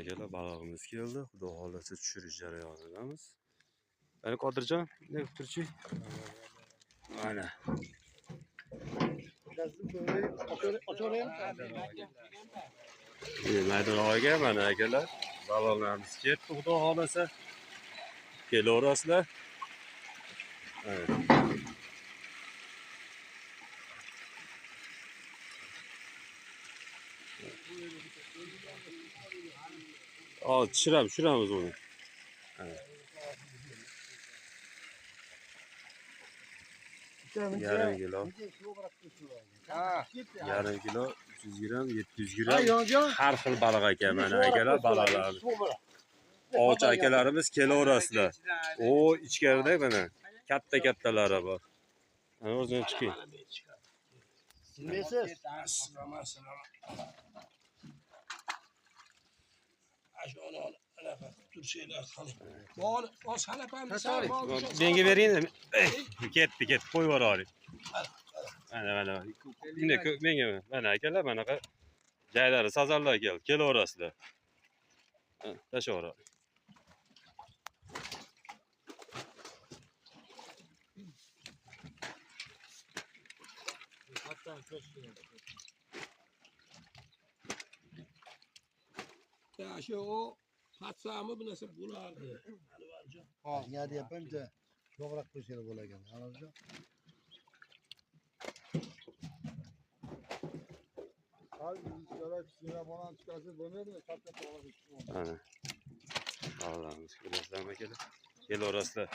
akalar balog'imiz keldi. Xudo xolasa tushirish jarayonidamiz. Ana Qodirjon, ne qilib turchi? Mana. Maydonga mana akalar balog'larimiz ketdi. Xudo xolasa kelaverasizlar. Tushiramiz uni. Yarim kilo. Yarim kilo 300 gram, 700 gram. Har xil baliq ekan mana akalar baliqlar. Oç akalarimiz kelaverasizlar. O ichkarida mana katta-kattalari bor. Ana o'zidan chiqing. Bilmaysiz? Menga bering. Ketdi, qo'yib yuboring. Mana. Menga mana akalar manaqa joylari sazarlar keldi. Kelaverasizlar. Tashlayver. Ya şu o patsağımı bu nasıl bulardı? Ha, yani yapınca toprak bir şey bulagan. Anladın? Abi biz sinema falan çıkarsa dönüyordu da çatla toprak. Ana. Allah'ımız birazdan bakalım. Kelaverasizlar.